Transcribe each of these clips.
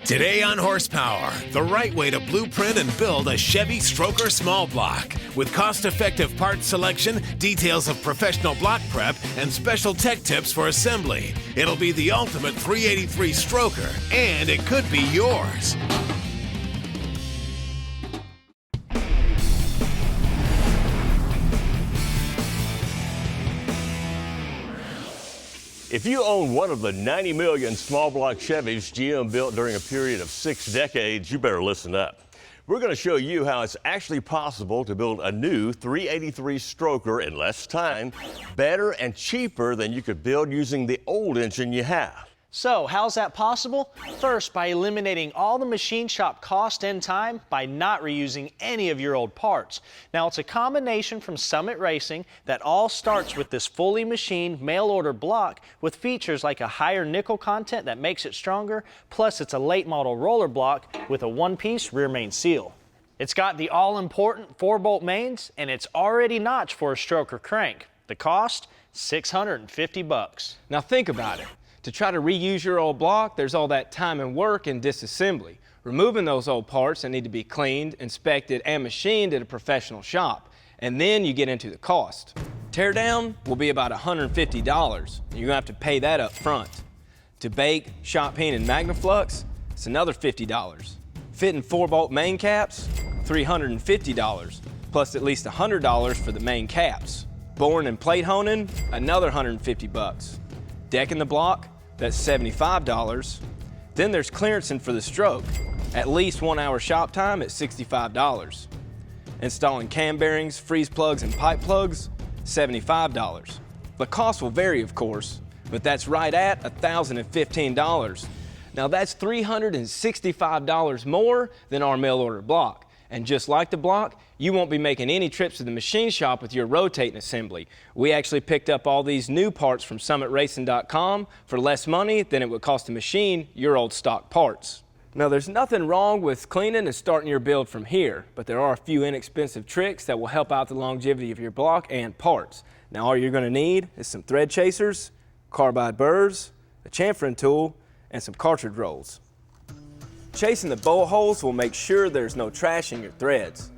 Today on Horsepower, the right way to blueprint and build a Chevy Stroker small block. With cost-effective parts selection, details of professional block prep, and special tech tips for assembly. It'll be the ultimate 383 Stroker, and it could be yours. If you own one of the 90 million small block Chevys GM built during a period of 6 decades, you better listen up. We're going to show you how it's actually possible to build a new 383 Stroker in less time, better and cheaper than you could build using the old engine you have. So, how's that possible? First, by eliminating all the machine shop cost and time by not reusing any of your old parts. Now, it's a combination from Summit Racing that all starts with this fully machined mail-order block with features like a higher nickel content that makes it stronger, plus it's a late model roller block with a one-piece rear main seal. It's got the all-important 4-bolt mains, and it's already notched for a stroker crank. The cost, $650. Now think about it. To try to reuse your old block, there's all that time and work in disassembly. Removing those old parts that need to be cleaned, inspected, and machined at a professional shop. And then you get into the cost. Teardown will be about $150. You're gonna have to pay that up front. To bake, shot peen, and Magnaflux, it's another $50. Fitting 4-bolt main caps, $350, plus at least $100 for the main caps. Boring and plate honing, another $150. Decking the block, that's $75. Then there's clearancing for the stroke, at least 1 hour shop time at $65. Installing cam bearings, freeze plugs, and pipe plugs, $75. The cost will vary, of course, but that's right at $1,015. Now that's $365 more than our mail order block. And just like the block, you won't be making any trips to the machine shop with your rotating assembly. We actually picked up all these new parts from summitracing.com for less money than it would cost to machine your old stock parts. Now there's nothing wrong with cleaning and starting your build from here, but there are a few inexpensive tricks that will help out the longevity of your block and parts. Now all you're gonna need is some thread chasers, carbide burrs, a chamfering tool, and some cartridge rolls. Chasing the bolt holes will make sure there's no trash in your threads,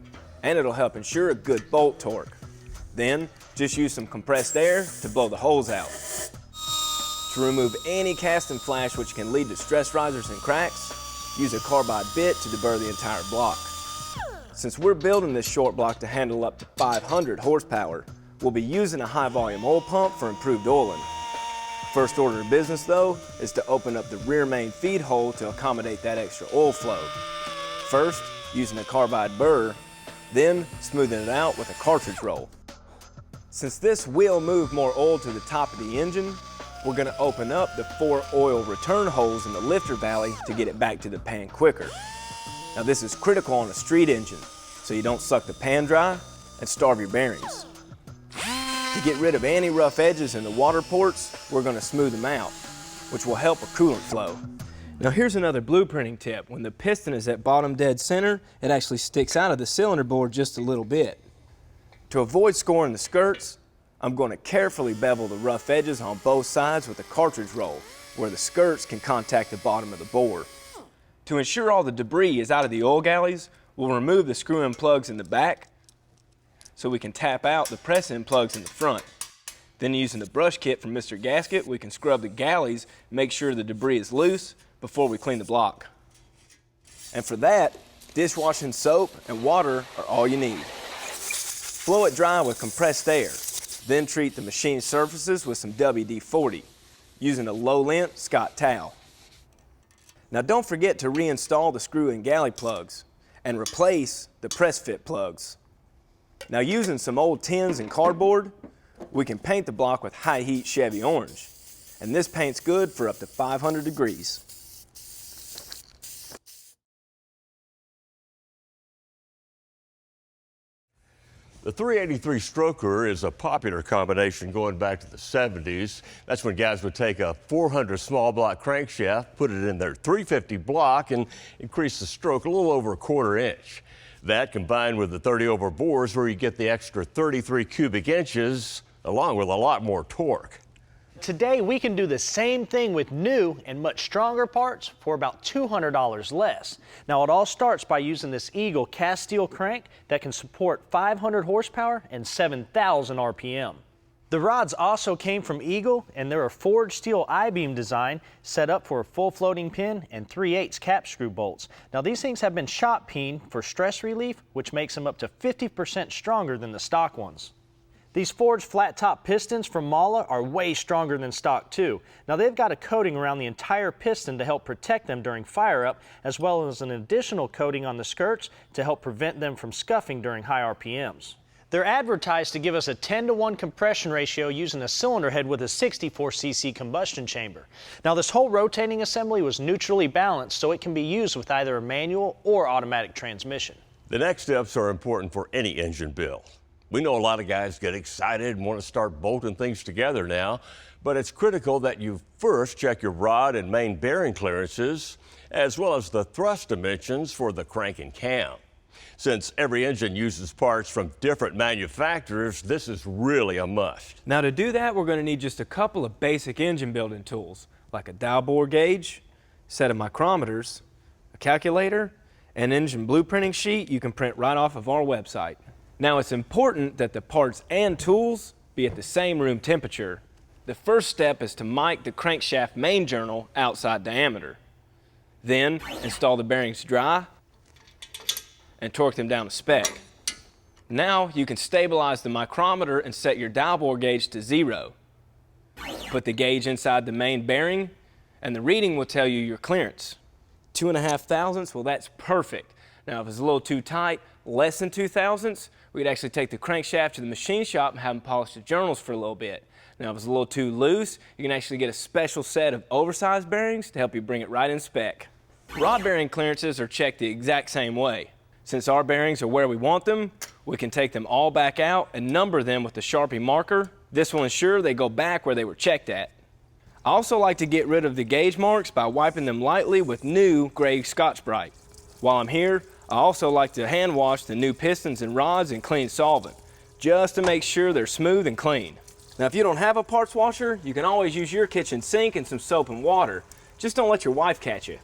and it'll help ensure a good bolt torque. Then, just use some compressed air to blow the holes out. To remove any casting flash which can lead to stress risers and cracks, use a carbide bit to deburr the entire block. Since we're building this short block to handle up to 500 horsepower, we'll be using a high volume oil pump for improved oiling. First order of business, though, is to open up the rear main feed hole to accommodate that extra oil flow. First, using a carbide burr, then smoothing it out with a cartridge roll. Since this will move more oil to the top of the engine, we're going to open up the 4 oil return holes in the lifter valley to get it back to the pan quicker. Now this is critical on a street engine, so you don't suck the pan dry and starve your bearings. To get rid of any rough edges in the water ports, we're going to smooth them out, which will help with coolant flow. Now here's another blueprinting tip. When the piston is at bottom dead center, it actually sticks out of the cylinder board just a little bit. To avoid scoring the skirts, I'm going to carefully bevel the rough edges on both sides with a cartridge roll, where the skirts can contact the bottom of the bore. To ensure all the debris is out of the oil galleys, we'll remove the screw-in plugs in the back, so we can tap out the press-in plugs in the front. Then using the brush kit from Mr. Gasket, we can scrub the galleys, make sure the debris is loose before we clean the block. And for that, dishwashing soap and water are all you need. Blow it dry with compressed air, then treat the machine surfaces with some WD-40, using a low-lint Scott towel. Now don't forget to reinstall the screw and galley plugs, and replace the press fit plugs. Now using some old tins and cardboard, we can paint the block with high heat Chevy orange. And this paint's good for up to 500 degrees. The 383 Stroker is a popular combination going back to the 70s. That's when guys would take a 400 small block crankshaft, put it in their 350 block, and increase the stroke a little over a 1/4 inch. That combined with the 30 over bores where you get the extra 33 cubic inches along with a lot more torque. Today, we can do the same thing with new and much stronger parts for about $200 less. Now, it all starts by using this Eagle cast steel crank that can support 500 horsepower and 7,000 RPM. The rods also came from Eagle, and they're a forged steel I-beam design set up for a full floating pin and 3/8 cap screw bolts. Now, these things have been shot peened for stress relief, which makes them up to 50% stronger than the stock ones. These forged flat top pistons from Mala are way stronger than stock too. Now, they've got a coating around the entire piston to help protect them during fire up, as well as an additional coating on the skirts to help prevent them from scuffing during high RPMs. They're advertised to give us a 10-to-1 compression ratio using a cylinder head with a 64cc combustion chamber. Now, this whole rotating assembly was neutrally balanced, so it can be used with either a manual or automatic transmission. The next steps are important for any engine build. We know a lot of guys get excited and want to start bolting things together now, but it's critical that you first check your rod and main bearing clearances, as well as the thrust dimensions for the crank and cam. Since every engine uses parts from different manufacturers, this is really a must. Now, to do that, we're going to need just a couple of basic engine building tools, like a dial bore gauge, set of micrometers, a calculator, and an engine blueprinting sheet you can print right off of our website. Now, it's important that the parts and tools be at the same room temperature. The first step is to mic the crankshaft main journal outside diameter. Then, install the bearings dry and torque them down to spec. Now, you can stabilize the micrometer and set your dial bore gauge to 0. Put the gauge inside the main bearing, and the reading will tell you your clearance. 2.5 thousandths, well, that's perfect. Now, if it's a little too tight, less than 2 thousandths, we'd actually take the crankshaft to the machine shop and have them polish the journals for a little bit. Now, if it's a little too loose, you can actually get a special set of oversized bearings to help you bring it right in spec. Rod bearing clearances are checked the exact same way. Since our bearings are where we want them, we can take them all back out and number them with the Sharpie marker. This will ensure they go back where they were checked at. I also like to get rid of the gauge marks by wiping them lightly with new gray Scotch-Brite. While I'm here, I also like to hand wash the new pistons and rods in clean solvent, just to make sure they're smooth and clean. Now, if you don't have a parts washer, you can always use your kitchen sink and some soap and water. Just don't let your wife catch you.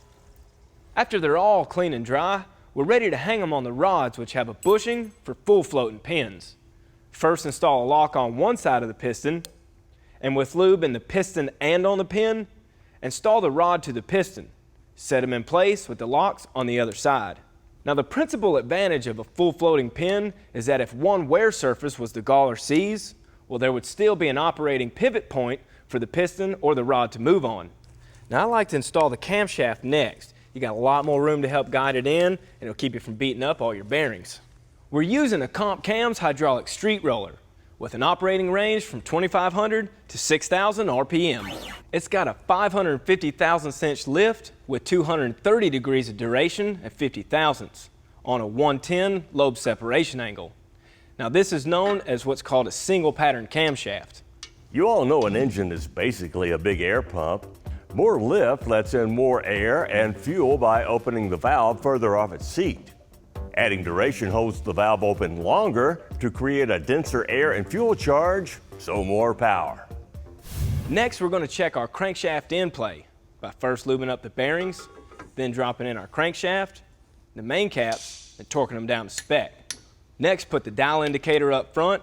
After they're all clean and dry, we're ready to hang them on the rods, which have a bushing for full floating pins. First, install a lock on one side of the piston, and with lube in the piston and on the pin, install the rod to the piston. Set them in place with the locks on the other side. Now, the principal advantage of a full floating pin is that if one wear surface was the gall or seize, well, there would still be an operating pivot point for the piston or the rod to move on. Now, I like to install the camshaft next. You got a lot more room to help guide it in, and it'll keep you from beating up all your bearings. We're using a Comp Cam's hydraulic street roller with an operating range from 2,500 to 6,000 RPM. It's got a 550 thousandths inch lift with 230 degrees of duration at 50 thousandths on a 110 lobe separation angle. Now, this is known as what's called a single pattern camshaft. You all know an engine is basically a big air pump. More lift lets in more air and fuel by opening the valve further off its seat. Adding duration holds the valve open longer to create a denser air and fuel charge, so more power. Next, we're going to check our crankshaft in play by first lubing up the bearings, then dropping in our crankshaft, the main caps, and torquing them down to spec. Next, put the dial indicator up front,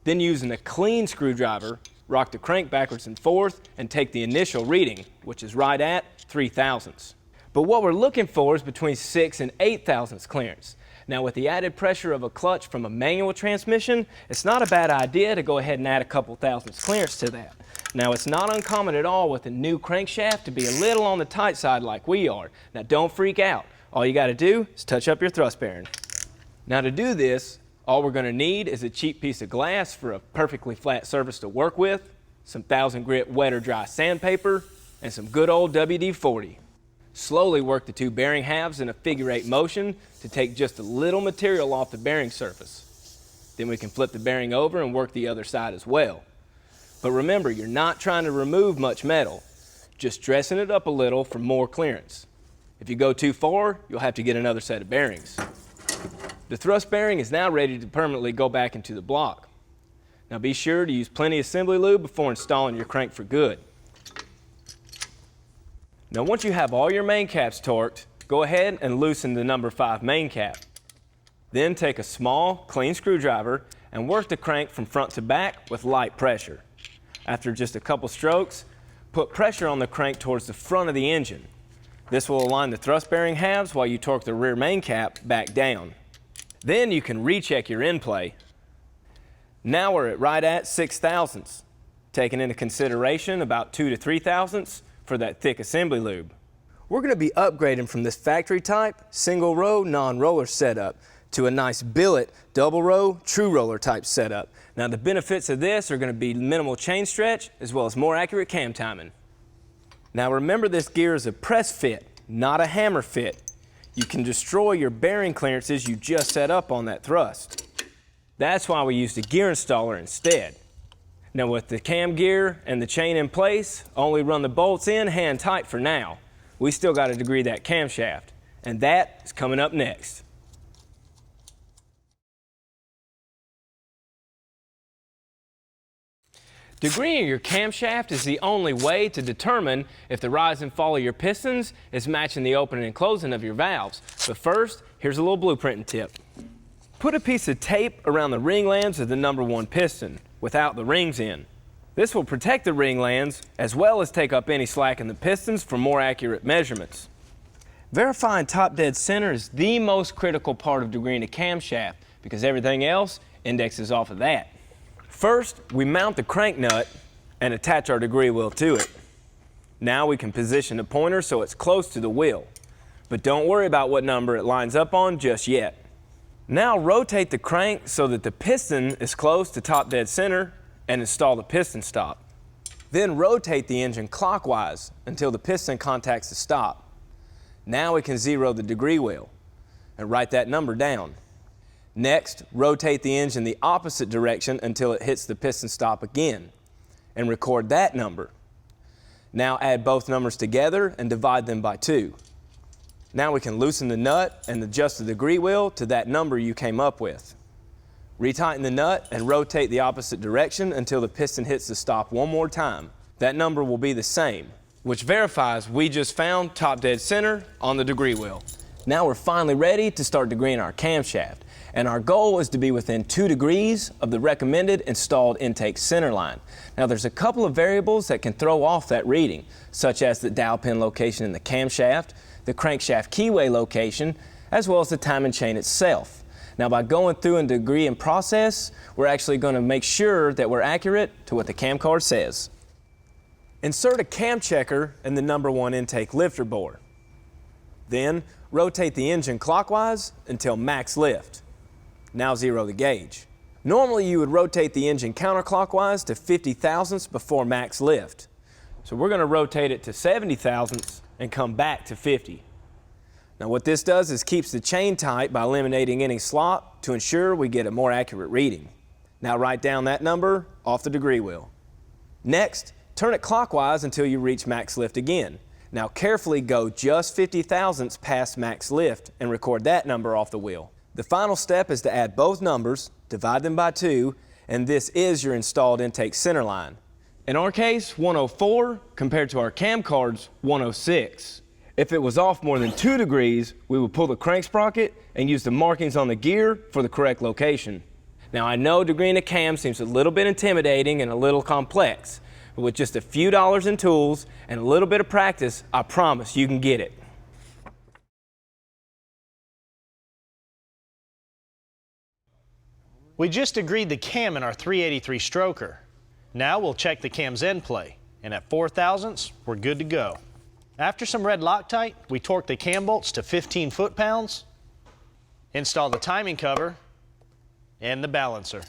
then using a clean screwdriver, rock the crank backwards and forth and take the initial reading, which is right at 3 thousandths. But what we're looking for is between 6 and 8 thousandths clearance. Now, with the added pressure of a clutch from a manual transmission, it's not a bad idea to go ahead and add a couple thousandths clearance to that. Now, it's not uncommon at all with a new crankshaft to be a little on the tight side like we are. Now, don't freak out. All you got to do is touch up your thrust bearing. Now, to do this, all we're going to need is a cheap piece of glass for a perfectly flat surface to work with, some 1000 grit wet or dry sandpaper, and some good old WD-40. Slowly work the two bearing halves in a figure-8 motion to take just a little material off the bearing surface. Then we can flip the bearing over and work the other side as well. But remember, you're not trying to remove much metal, just dressing it up a little for more clearance. If you go too far, you'll have to get another set of bearings. The thrust bearing is now ready to permanently go back into the block. Now be sure to use plenty of assembly lube before installing your crank for good. Now once you have all your main caps torqued, go ahead and loosen the number 5 main cap. Then take a small, clean screwdriver and work the crank from front to back with light pressure. After just a couple strokes, put pressure on the crank towards the front of the engine. This will align the thrust bearing halves while you torque the rear main cap back down. Then you can recheck your end play. Now we're right at 6 thousandths, taking into consideration about 2 to 3 thousandths for that thick assembly lube. We're going to be upgrading from this factory type single row non-roller setup to a nice billet double row true roller type setup. Now the benefits of this are going to be minimal chain stretch as well as more accurate cam timing. Now remember, this gear is a press fit, not a hammer fit. You can destroy your bearing clearances you just set up on that thrust. That's why we used a gear installer instead. Now with the cam gear and the chain in place, only run the bolts in hand tight for now. We still got to degree that camshaft, and that is coming up next. Degreeing your camshaft is the only way to determine if the rise and fall of your pistons is matching the opening and closing of your valves. But first, here's a little blueprinting tip. Put a piece of tape around the ring lands of the number 1 piston without the rings in. This will protect the ring lands as well as take up any slack in the pistons for more accurate measurements. Verifying top dead center is the most critical part of degreeing a camshaft because everything else indexes off of that. First, we mount the crank nut and attach our degree wheel to it. Now we can position the pointer so it's close to the wheel, but don't worry about what number it lines up on just yet. Now rotate the crank so that the piston is close to top dead center and install the piston stop. Then rotate the engine clockwise until the piston contacts the stop. Now we can zero the degree wheel and write that number down. Next, rotate the engine the opposite direction until it hits the piston stop again and record that number. Now add both numbers together and divide them by 2. Now we can loosen the nut and adjust the degree wheel to that number you came up with. Retighten the nut and rotate the opposite direction until the piston hits the stop one more time. That number will be the same, which verifies we just found top dead center on the degree wheel. Now we're finally ready to start degreeing our camshaft, and our goal is to be within 2 degrees of the recommended installed intake center line. Now there's a couple of variables that can throw off that reading, such as the dowel pin location in the camshaft, the crankshaft keyway location, as well as the timing chain itself. Now by going through and degreeing process, we're actually going to make sure that we're accurate to what the cam card says. Insert a cam checker in the number 1 intake lifter bore. Then rotate the engine clockwise until max lift. Now zero the gauge. Normally you would rotate the engine counterclockwise to 50 thousandths before max lift. So we're going to rotate it to 70 thousandths and come back to 50. Now what this does is keeps the chain tight by eliminating any slop to ensure we get a more accurate reading. Now write down that number off the degree wheel. Next, turn it clockwise until you reach max lift again. Now carefully go just 50 thousandths past max lift and record that number off the wheel. The final step is to add both numbers, divide them by 2, and this is your installed intake center line. In our case, 104 compared to our cam card's 106. If it was off more than 2 degrees, we would pull the crank sprocket and use the markings on the gear for the correct location. Now I know degreeing a cam seems a little bit intimidating and a little complex, but with just a few dollars in tools and a little bit of practice, I promise you can get it. We just degreed the cam in our 383 stroker. Now we'll check the cam's end play, and at 4 thousandths, we're good to go. After some red Loctite, we torque the cam bolts to 15 foot-pounds, install the timing cover, and the balancer.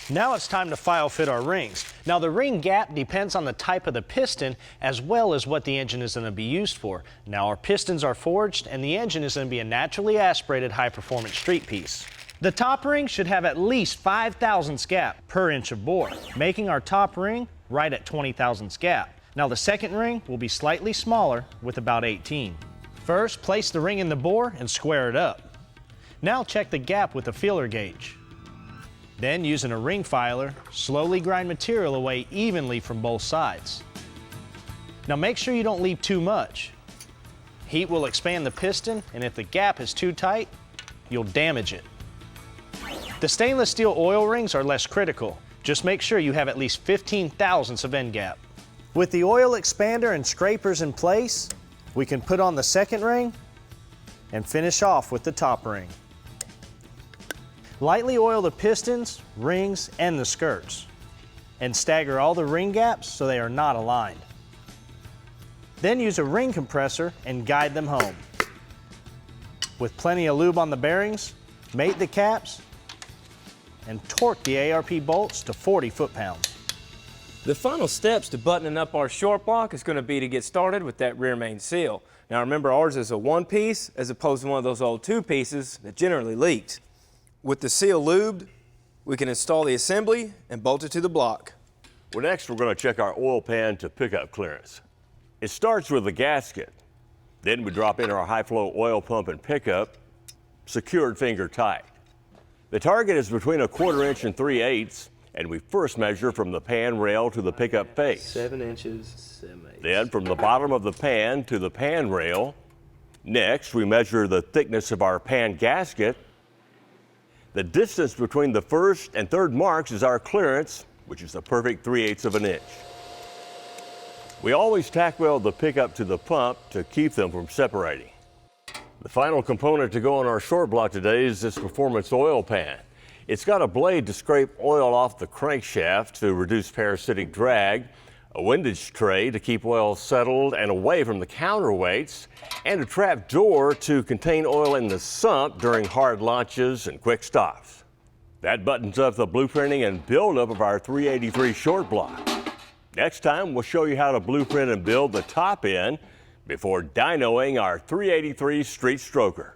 Now it's time to file fit our rings. Now the ring gap depends on the type of the piston as well as what the engine is going to be used for. Now our pistons are forged and the engine is going to be a naturally aspirated high-performance street piece. The top ring should have at least 5 thousandths gap per inch of bore, making our top ring right at 20 thousandths gap. Now the second ring will be slightly smaller with about 18. First, place the ring in the bore and square it up. Now check the gap with the feeler gauge. Then, using a ring filer, slowly grind material away evenly from both sides. Now make sure you don't leave too much. Heat will expand the piston, and if the gap is too tight, you'll damage it. The stainless steel oil rings are less critical. Just make sure you have at least 15 thousandths of end gap. With the oil expander and scrapers in place, we can put on the second ring and finish off with the top ring. Lightly oil the pistons, rings, and the skirts, and stagger all the ring gaps so they are not aligned. Then use a ring compressor and guide them home. With plenty of lube on the bearings, mate the caps, and torque the ARP bolts to 40 foot-pounds. The final steps to buttoning up our short block is going to be to get started with that rear main seal. Now remember, ours is a one piece as opposed to one of those old two pieces that generally leaks. With the seal lubed, we can install the assembly and bolt it to the block. Well, next we're going to check our oil pan to pickup clearance. It starts with the gasket. Then we drop in our high flow oil pump and pickup, secured finger tight. The target is between 1/4 inch and 3/8, and we first measure from the pan rail to the pickup face. 7 inches, 7/8. Then from the bottom of the pan to the pan rail. Next, we measure the thickness of our pan gasket. The distance between the first and third marks is our clearance, which is the perfect 3/8 of an inch. We always tack weld the pickup to the pump to keep them from separating. The final component to go on our short block today is this performance oil pan. It's got a blade to scrape oil off the crankshaft to reduce parasitic drag, a windage tray to keep oil settled and away from the counterweights, and a trap door to contain oil in the sump during hard launches and quick stops. That buttons up the blueprinting and buildup of our 383 short block. Next time, we'll show you how to blueprint and build the top end before dynoing our 383 street stroker.